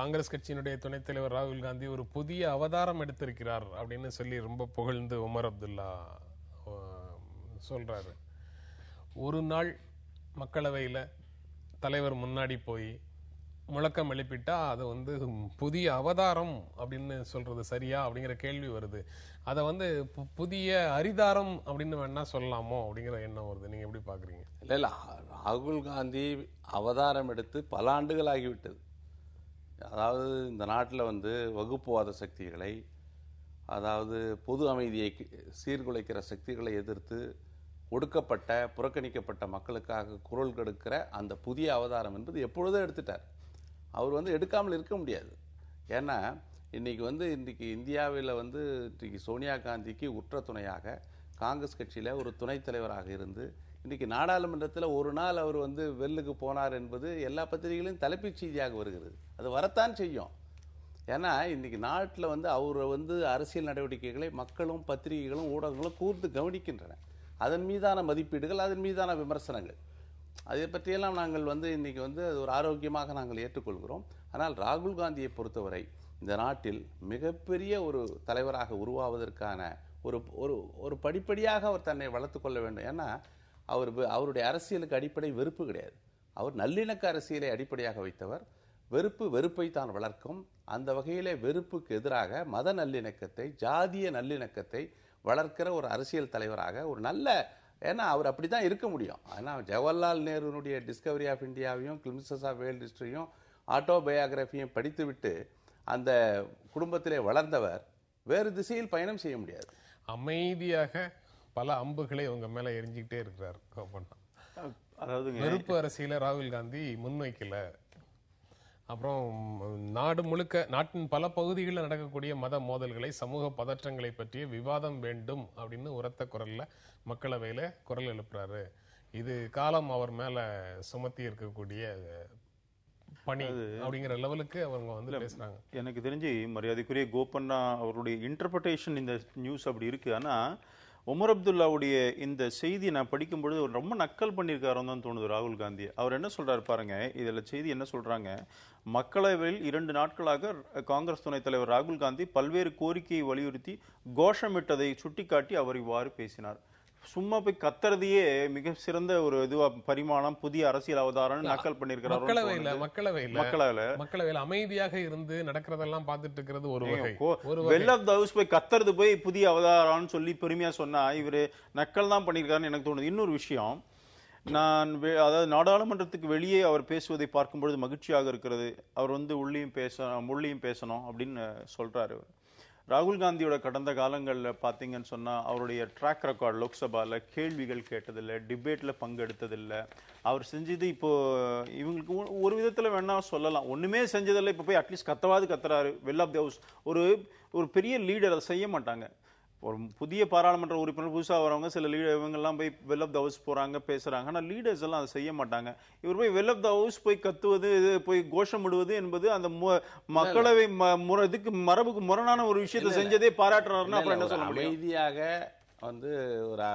காங்கிரஸ் கட்சியினுடைய துணைத் தலைவர் ராகுல் காந்தி ஒரு புதிய அவதாரம் எடுத்திருக்கிறார் அப்படின்னு சொல்லி ரொம்ப புகழ்ந்து உமர் அப்துல்லா சொல்றாரு. ஒரு நாள் மக்களவையில் தலைவர் முன்னாடி போய் முழக்கம் எழுப்பிட்டா அது புதிய அவதாரம் அப்படின்னு சொல்றது சரியா அப்படிங்கிற கேள்வி வருது. அதை புதிய அரிதாரம் அப்படின்னு வேணா சொல்லலாமோ அப்படிங்கிற எண்ணம் வருது. நீங்க எப்படி பாக்குறீங்க? இல்ல ராகுல் காந்தி அவதாரம் எடுத்து பல ஆண்டுகள் ஆகிவிட்டது. அதாவது இந்த நாட்டில் வகுப்புவாத சக்திகளை, அதாவது பொது அமைதியை சீர்குலைக்கிற சக்திகளை எதிர்த்து ஒடுக்கப்பட்ட புறக்கணிக்கப்பட்ட மக்களுக்காக குரல் கொடுக்கிற அந்த புதிய அவதாரம் என்பது எப்பொழுதோ எடுத்துட்டார். அவர் எடுக்காமல் இருக்க முடியாது. ஏன்னா இன்னைக்கு இந்தியாவில் இன்னைக்கு சோனியா காந்திக்கு உற்ற துணையாக காங்கிரஸ் கட்சியில் ஒரு துணைத் தலைவராக இருந்து இன்னைக்கு நாடாளுமன்றத்தில் ஒரு நாள் அவர் வெல்லுக்கு போனார் என்பது எல்லா பத்திரிகைகளையும் தலைப்புச் செய்தியாக வருகிறது. அது வரத்தான் செய்யும். ஏன்னா இன்னைக்கு நாட்டில் அவர் அரசியல் நடவடிக்கைகளை மக்களும் பத்திரிகைகளும் ஊடகங்களும் கூர்ந்து கவனிக்கின்றன. அதன் மீதான மதிப்பீடுகள், அதன் மீதான விமர்சனங்கள், அதை பற்றியெல்லாம் நாங்கள் இன்னைக்கு அது ஒரு ஆரோக்கியமாக நாங்கள் ஏற்றுக்கொள்கிறோம். ஆனால் ராகுல் காந்தியை பொறுத்தவரை இந்த நாட்டில் மிகப்பெரிய ஒரு தலைவராக உருவாவதற்கான ஒரு படிப்படியாக அவர் தன்னை வளர்த்து கொள்ள வேண்டும். ஏன்னா அவருடைய அரசியலுக்கு அடிப்படை வெறுப்பு கிடையாது. அவர் நல்லிணக்க அரசியலை அடிப்படையாக வைத்தவர். வெறுப்பை தான் வளர்க்கும். அந்த வகையிலே வெறுப்புக்கு எதிராக மத நல்லிணக்கத்தை, ஜாதிய நல்லிணக்கத்தை வளர்க்கிற ஒரு அரசியல் தலைவராக ஒரு நல்ல, ஏன்னா அவர் அப்படித்தான் இருக்க முடியும். ஆனால் ஜவஹர்லால் நேருனுடைய டிஸ்கவரி ஆஃப் இந்தியாவையும் கிளிம்சஸ் ஆஃப் வேர்ல்ட் ஹிஸ்டரியும் ஆட்டோபயோகிராஃபியும் படித்துவிட்டு அந்த குடும்பத்திலே வளர்ந்தவர் வேறு திசையில் பயணம் செய்ய முடியாது. அமைதியாக பல அம்புகளை உங்க மேல எரிஞ்சுக்கிட்டே இருக்கிறார். அதாவது வெறுப்பு அரசியல ராகுல் காந்தி முன்வைக்கல. அப்புறம் நாடு முழுக்க நாட்டின் பல பகுதிகளில் நடக்கக்கூடிய மத மோதல்களை, சமூக பதற்றங்களை பற்றிய விவாதம் வேண்டும் அப்படின்னு உரத்த குரல்ல மக்களவையில குரல் எழுப்புறாரு. இது காலம் அவர் மேல சுமத்தி இருக்கக்கூடிய பணி அப்படிங்கிற லெவலுக்கு அவங்க பேசுறாங்க. எனக்கு தெரிஞ்சு மரியாதைக்குரிய கோபண்ணா அவருடைய இன்டர்பிரேஷன் இந்த நியூஸ் அப்படி இருக்கு. ஆனா உமர் அப்துல்லாவுடைய இந்த செய்தியை நான் படிக்கும்பொழுது ரொம்ப நக்கல் பண்ணியிருக்காருன்னு தான் தோணுது ராகுல் காந்தி. அவர் என்ன சொல்றாரு பாருங்க, இதுல செய்தி என்ன சொல்றாங்க, மக்களவையில் 2 நாட்களாக காங்கிரஸ் துணைத் தலைவர் ராகுல் காந்தி பல்வேறு கோரிக்கையை வலியுறுத்தி கோஷமிட்டதை சுட்டிக்காட்டி அவர் இவ்வாறு பேசினார். சும்மா போய் கத்துறதையே மிக சிறந்த ஒரு இதுவா பரிமாணம், புதிய அரசியல் அவதாரம் நக்கல் பண்ணிருக்கிறார். மக்களவையில அமைதியாக இருந்து நடக்கிறதெல்லாம் பார்த்துட்டு இருக்கிறது ஒரு வகை. வெல் ஆஃப் த ஹவுஸ் போய் கத்துறது போய் புதிய அவதாரம்னு சொல்லி பெருமையா சொன்னா இவரு நக்கல் தான் பண்ணிருக்காருன்னு எனக்கு தோணுது. இன்னொரு விஷயம், அதாவது நாடாளுமன்றத்துக்கு வெளியே அவர் பேசுவதை பார்க்கும்பொழுது மகிழ்ச்சியாக இருக்கிறது. அவர் உள்ளேயும் பேசணும் அப்படின்னு சொல்றாரு. ராகுல் காந்தியோட கடந்த காலங்களில் பார்த்தீங்கன்னு சொன்னால் அவருடைய ட்ராக் ரெக்கார்ட், லோக்சபாவில் கேள்விகள் கேட்டதில்லை, டிபேட்டில் பங்கெடுத்ததில்லை. அவர் செஞ்சது இப்போ இவங்களுக்கு ஒரு விதத்தில் வேணா சொல்லலாம், ஒன்றுமே செஞ்சதில்லை. இப்போ போய் அட்லீஸ்ட் கத்துறாரு. வெல் ஆஃப் தி ஹவுஸ் ஒரு பெரிய லீடர் அதை செய்ய மாட்டாங்க. ஒரு புதிய பாராளுமன்ற உறுப்பினர் புதுசாக வரவங்க சில இவங்கெல்லாம் போய் வெல் ஆஃப் த ஹவுஸ் போகிறாங்க, பேசுகிறாங்க. ஆனால் லீடர்ஸ் எல்லாம் அதை செய்ய மாட்டாங்க. இவர் போய் வெல் ஆஃப் த ஹவுஸ் போய் கத்துவது, போய் கோஷமிடுவது என்பது அந்த மக்களவை இதுக்கு மரபுக்கு முரணான ஒரு விஷயத்தை செஞ்சதே பாராட்டுறாருன்னு அப்புறம் என்ன சொல்ல முடியும்? அமைதியாக ஒரு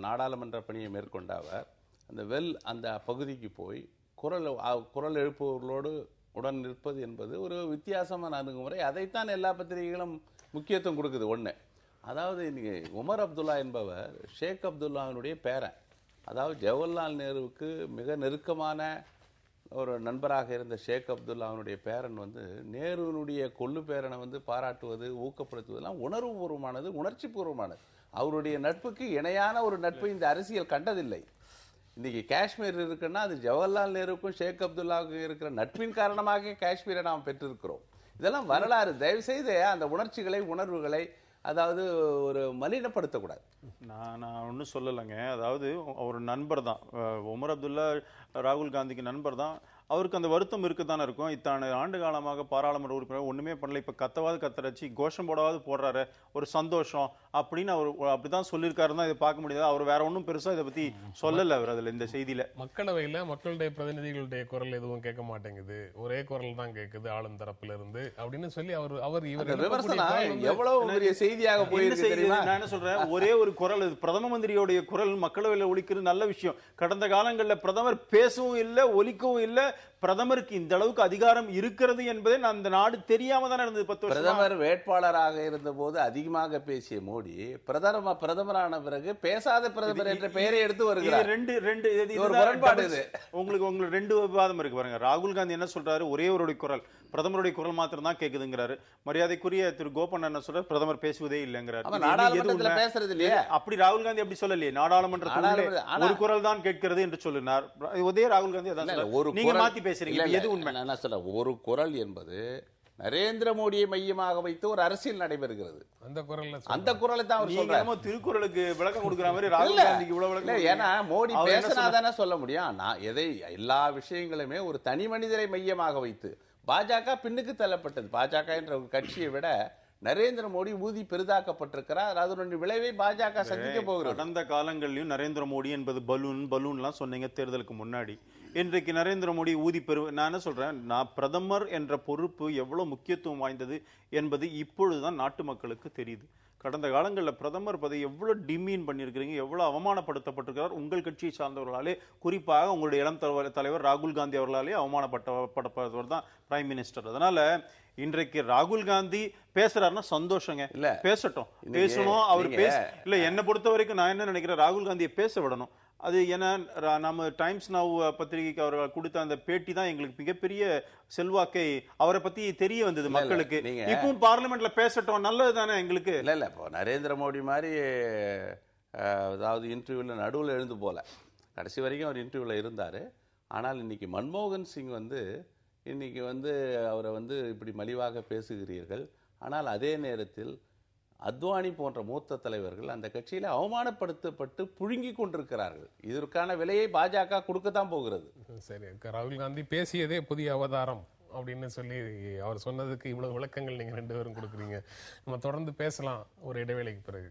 நாடாளுமன்ற பணியை மேற்கொண்ட அவர் அந்த பகுதிக்கு போய் குரல் எழுப்புவர்களோடு உடன் நிற்பது என்பது ஒரு வித்தியாசமான அணுகுமுறை. அதைத்தான் எல்லா பத்திரிகைகளும் முக்கியத்துவம் கொடுக்குது. ஒன்று, அதாவது இன்னைக்கு உமர் அப்துல்லா என்பவர் ஷேக் அப்துல்லாவினுடைய பேரன். அதாவது ஜவஹர்லால் நேருவுக்கு மிக நெருக்கமான ஒரு நண்பராக இருந்த ஷேக் அப்துல்லாவினுடைய பேரன் நேருவினுடைய கொள்ளு பேரனை பாராட்டுவது, ஊக்கப்படுத்துவதெல்லாம் உணர்வுபூர்வமானது, உணர்ச்சி பூர்வமானது. அவருடைய நட்புக்கு இணையான ஒரு நட்பு இந்த அரசியல் கண்டதில்லை. இன்னைக்கு காஷ்மீர் இருக்குன்னா அது ஜவஹர்லால் நேருவுக்கும் ஷேக் அப்துல்லாவுக்கும் இருக்கிற நட்பின் காரணமாக காஷ்மீரை நாம் பெற்றிருக்கிறோம். இதெல்லாம் வரலாறு. தயவு செய்து அந்த உணர்ச்சிகளை, உணர்வுகளை அதாவது ஒரு மலினப்படுத்தக்கூடாது. நான் ஒன்றும் சொல்லலைங்க. அதாவது ஒரு நண்பர் தான் உமர் அப்துல்லா, ராகுல் காந்திக்கு நண்பர் தான். அவருக்கு அந்த வருத்தம் இருக்குதானே இருக்கும். இத்தனை ஆண்டு காலமாக பாராளுமன்ற உறுப்பினர் ஒண்ணுமே பண்ணல, இப்ப கத்தரச்சு கோஷம் போடாவது போடுறாரு, ஒரு சந்தோஷம் அப்படின்னு அவர் அப்படிதான் சொல்லியிருக்காருன்னா இதை பார்க்க முடியாது. அவர் வேற ஒன்றும் பெருசா இதை பத்தி சொல்லல. அவர் அதுல இந்த செய்தியில மக்களவையில மக்களுடைய பிரதிநிதிகளுடைய குரல் எதுவும் கேட்க மாட்டேங்குது, ஒரே குரல் தான் கேட்குது ஆளும் தரப்புல இருந்து அப்படின்னு சொல்லி அவர் எவ்வளவு செய்தியாக போயிருக்கு. நான் என்ன சொல்றேன், ஒரே ஒரு குரல், பிரதம மந்திரியோடைய குரல் மக்களவையில் ஒலிக்கிறது நல்ல விஷயம். கடந்த காலங்களில் பிரதமர் பேசவும் இல்லை, ஒலிக்கவும் இல்லை, பிரதமருக்கு இந்த அளவுக்கு அதிகாரம் இருக்கிறது என்பதை நான் அந்த நாடு தெரியாம தானே இருந்தது 10 வருஷம். பிரதமர் வேட்பாளராக இருந்த போது அதிகமாக பேசிய மோடி பிரதமரான பிறகு பேசாத பிரதமர் என்ற பெயரை எடுத்து வருகிறார். ஒரு முரண்பாடு இது. உங்களுக்கு ரெண்டு விவாதம் இருக்கு பாருங்க. ராகுல் காந்தி என்ன சொல்றாரு, ஒரே ஒரு குரல், பிரதமருடைய குரல் மாத்திரம் தான் கேக்குதுங்கிறாரு. மரியாதைக்குரிய திரு கோபன் என்ன சொல்றாரு, பிரதமர் பேசுவதே இல்லைங்கிறாரு. பேசுறது இல்லையா? அப்படி ராகுல் காந்தி அப்படி சொல்லலையே. நாடாளுமன்றத்தில் ஒரு குரல் தான் கேட்கிறது என்று சொல்லினார். அதே ராகுல் காந்தி அதான் சொல்றாரு. நீங்க மாத்தி பேசுறீங்க. எது உண்மை? நான் சொல்றேன், ஒரு குரல் என்பது நரேந்திர மோடியை மையமாக வைத்து ஒரு அரசியல் நடைபெறுகிறது. அந்த குரலை தான் அவர் சொல்றாரு. திருக்குறளுக்கு விளக்கம் கொடுக்கிற மாதிரி ராகுல் காந்திக்கு இவ்வளவு விளக்கம். ஏன்னா மோடி பேசினாதானே சொல்ல முடியும். நான் எல்லா விஷயங்களுமே ஒரு தனி மனிதரை மையமாக வைத்து, பாஜக பின்னுக்கு தள்ளப்பட்டது. பாஜக என்ற ஒரு கட்சியை விட நரேந்திர மோடி ஊதி பெரிதாக்கப்பட்டிருக்கிறார். அதனுடைய விளைவை பாஜக சந்திக்க போகிறது. கடந்த காலங்களிலும் நரேந்திர மோடி என்பது பலூன்லாம் சொன்னீங்க தேர்தலுக்கு முன்னாடி. இன்றைக்கு நரேந்திர மோடி ஊதி நான் என்ன சொல்றேன், நான் பிரதமர் என்ற பொறுப்பு எவ்வளவு முக்கியத்துவம் வாய்ந்தது என்பது இப்பொழுதுதான் நாட்டு மக்களுக்கு தெரியுது. கடந்த காலங்களில் பிரதமர் பதவி எவ்வளவு டிமீன் பண்ணியிருக்கிறீங்க, எவ்வளவு அவமானப்படுத்தப்பட்டிருக்கிறார் உங்கள் கட்சியை சார்ந்தவர்களாலே, குறிப்பாக உங்களுடைய இளம் தலைவர் ராகுல் காந்தி அவர்களாலே அவமானப்பட்டவர் தான் பிரைம் மினிஸ்டர். அதனால இன்றைக்கு ராகுல் காந்தி பேசுறாருன்னா சந்தோஷங்க, இல்ல பேசட்டும், பேசணும். அவர் இல்ல, என்னை பொறுத்த வரைக்கும் நான் என்ன நினைக்கிறேன், ராகுல் காந்தியை பேச விடணும். அது ஏன்னா நம்ம டைம்ஸ் நவ் பத்திரிகைக்கு அவர் கொடுத்த அந்த பேட்டி தான் எங்களுக்கு மிகப்பெரிய செல்வாக்கை அவரை பத்தி தெரிய வந்தது மக்களுக்கு. இப்பவும் பார்லிமெண்ட்ல பேசட்டும், நல்லது தானே எங்களுக்கு. இல்ல இப்போ நரேந்திர மோடி மாதிரி அதாவது இன்டர்வியூல நடுவில் எழுந்து போல, கடைசி வரைக்கும் அவர் இன்டர்வியூல இருந்தாரு. ஆனால் இன்னைக்கு மன்மோகன் சிங் இன்னைக்கு அவரை இப்படி மலிவாக பேசுகிறீர்கள். ஆனால் அதே நேரத்தில் அத்வானி போன்ற மூத்த தலைவர்கள் அந்த கட்சியில அவமானப்படுத்தப்பட்டு புழுங்கி கொண்டிருக்கிறார்கள். இதற்கான விலையை பாஜக கொடுக்கத்தான் போகிறது. சரி, ராகுல் காந்தி பேசியதே புதிய அவதாரம் அப்படின்னு சொல்லி அவர் சொன்னதுக்கு இவ்வளவு விளக்கங்கள் நீங்க 2 பேரும் கொடுக்குறீங்க. நம்ம தொடர்ந்து பேசலாம் ஒரு இடைவேளைக்கு பிறகு.